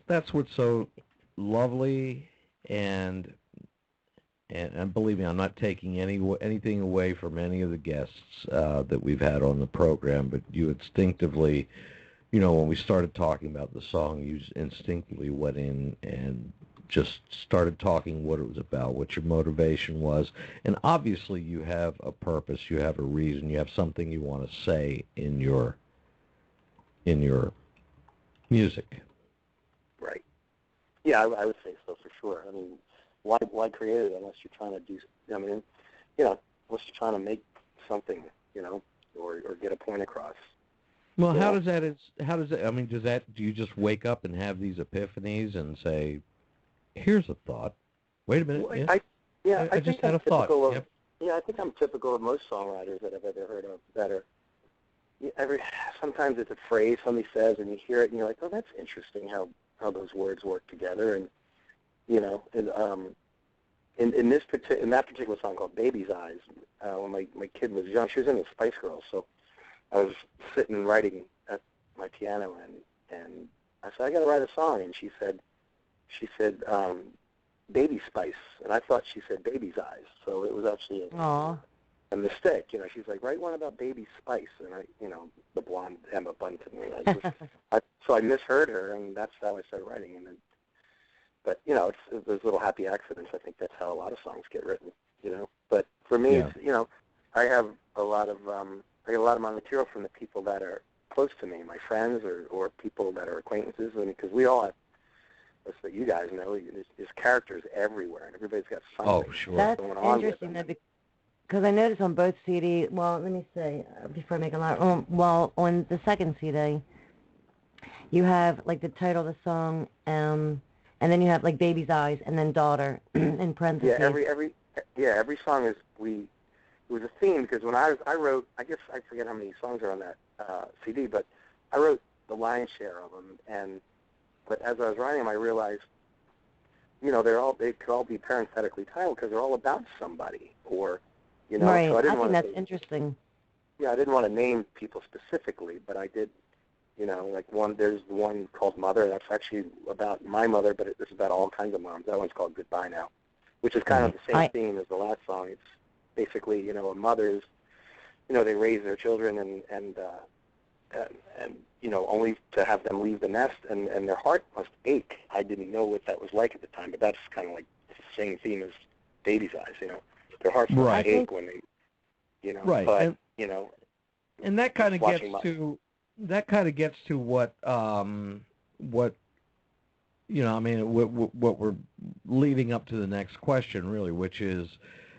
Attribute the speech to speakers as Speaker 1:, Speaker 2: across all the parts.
Speaker 1: that's what's so lovely, and believe me, I'm not taking anything away from any of the guests that we've had on the program, but you instinctively, when we started talking about the song, you instinctively went in and just started talking what it was about, what your motivation was, and obviously you have a purpose, you have a reason, you have something you want to say in your music.
Speaker 2: Right. Yeah, I would say so for sure. I mean, why create it unless you're trying to do? I mean, unless you're trying to make something, or get a point across.
Speaker 1: Well, how does that? I mean, do you just wake up and have these epiphanies and say, "Here's a thought. Wait a minute."
Speaker 2: Well, I
Speaker 1: just
Speaker 2: think
Speaker 1: had
Speaker 2: I'm
Speaker 1: a thought.
Speaker 2: typical of.
Speaker 1: Yep.
Speaker 2: Yeah, I think I'm typical of most songwriters that I've ever heard of. That are sometimes it's a phrase somebody says and you hear it and you're like, oh, that's interesting how those words work together, and in that particular song called Baby's Eyes, when my kid was young, she was in the Spice Girls, so I was sitting and writing at my piano, and I said, I got to write a song, and she said, Baby Spice, and I thought she said Baby's Eyes, so it was actually a mistake. She's like, write one about Baby Spice, and the blonde Emma Bunton. So I misheard her, and that's how I started writing. But it's those little happy accidents. I think that's how a lot of songs get written. But for me, it's, I have a lot of I get a lot of my material from the people that are close to me, my friends or people that are acquaintances, because we all have. That's what you guys know. There's characters everywhere, and everybody's got something going on with them.
Speaker 3: Because I noticed on both CD, well, let me say, before I make a lot, well, on the second CD, you have, like, the title of the song, and then you have, like, Baby's Eyes, and then Daughter, in parentheses.
Speaker 2: Yeah, every song it was a theme, because when I wrote, I guess I forget how many songs are on that CD, but I wrote the lion's share of them, but as I was writing them, I realized, they could all be parenthetically titled, because they're all about somebody, or...
Speaker 3: Right.
Speaker 2: So I
Speaker 3: think that's interesting.
Speaker 2: Yeah, I didn't want to name people specifically, but I did, like there's the one called Mother. That's actually about my mother, but it's about all kinds of moms. That one's called Goodbye Now, which is kind of the same theme as the last song. It's basically, a mother's, they raise their children and only to have them leave the nest, and their heart must ache. I didn't know what that was like at the time, but that's kind of like the same theme as Baby's Eyes, Their hearts must ache when they,
Speaker 1: Right.
Speaker 2: But
Speaker 1: and that kind of gets to what what we're leading up to the next question, really, which is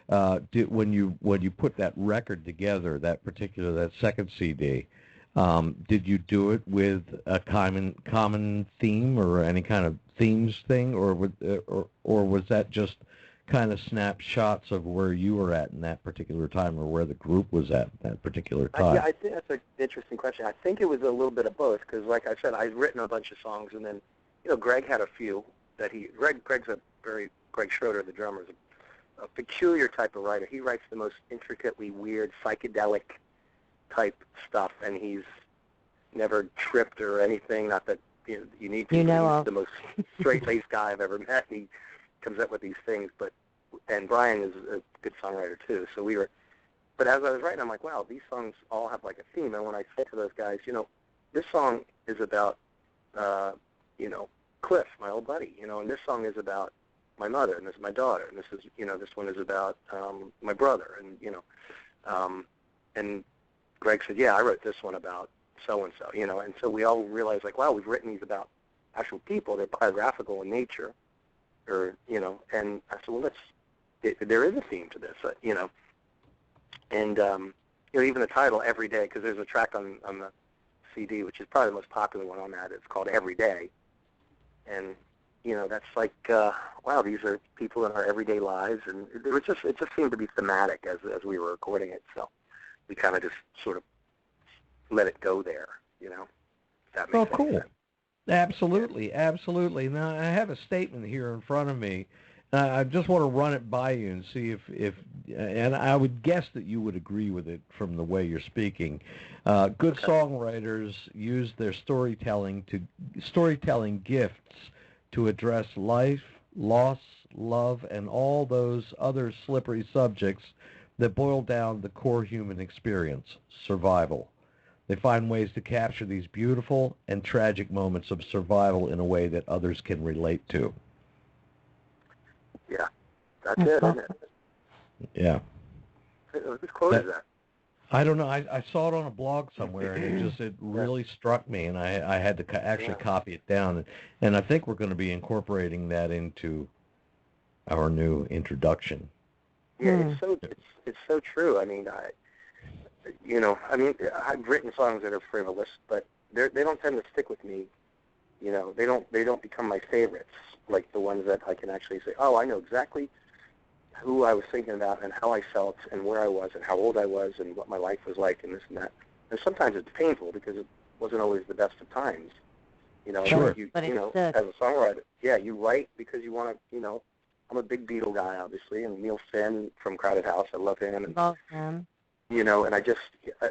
Speaker 1: when you put that record together, that second CD, did you do it with a common theme or any kind of themes thing, or was that just kind of snapshots of where you were at in that particular time, or where the group was at that particular time?
Speaker 2: I think that's an interesting question. I think it was a little bit of both, because like I said, I'd written a bunch of songs, and then, Greg had a few that Greg Schroeder, the drummer, is a peculiar type of writer. He writes the most intricately weird, psychedelic type stuff, and he's never tripped or anything. Not that you need to. He's the most straight-laced guy I've ever met. He comes up with these things, and Brian is a good songwriter too. So but as I was writing, I'm like, wow, these songs all have like a theme. And when I said to those guys, this song is about, Cliff, my old buddy, and this song is about my mother, and this is my daughter, and this is, this one is about my brother, and and Greg said, yeah, I wrote this one about so and so, and so we all realized, like, wow, we've written these about actual people. They're biographical in nature. And I said, well, there is a theme to this, and even the title, Every Day, because there's a track on the CD, which is probably the most popular one on that. It's called Every Day, and that's like, wow, these are people in our everyday lives, and it just seemed to be thematic as we were recording it, so we kind of just sort of let it go there, if that makes sense.
Speaker 1: Absolutely, absolutely. Now, I have a statement here in front of me. I just want to run it by you and see if and I would guess that you would agree with it from the way you're speaking. Good songwriters use their storytelling gifts to address life, loss, love, and all those other slippery subjects that boil down the core human experience, survival. They find ways to capture these beautiful and tragic moments of survival in a way that others can relate to.
Speaker 2: Yeah, that's it, isn't it?
Speaker 1: Yeah.
Speaker 2: Whose quote is that?
Speaker 1: I don't know. I saw it on a blog somewhere, and it really struck me, and I had to actually copy it down, and I think we're going to be incorporating that into our new introduction.
Speaker 2: Yeah, it's so true. I mean, I've written songs that are frivolous, but they don't tend to stick with me. You know, they don't become my favorites, like the ones that I can actually say, oh, I know exactly who I was thinking about and how I felt and where I was and how old I was and what my life was like and this and that. And sometimes it's painful because it wasn't always the best of times. You know,
Speaker 1: sure.
Speaker 2: As a songwriter, you write because you want to, I'm a big Beatle guy, obviously, and Neil Finn from Crowded House, I love him. And,
Speaker 3: love him.
Speaker 2: And I just,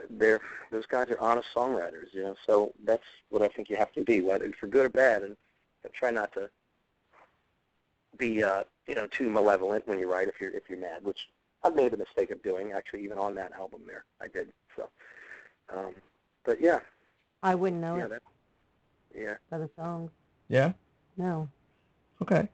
Speaker 2: those guys are honest songwriters, so that's what I think you have to be, whether for good or bad, and try not to be, too malevolent when you write if you're mad, which I've made the mistake of doing, actually, even on that album there, I did, so, but yeah.
Speaker 3: I wouldn't know
Speaker 2: it. Yeah.
Speaker 3: By the songs.
Speaker 1: Yeah?
Speaker 3: No.
Speaker 1: Okay.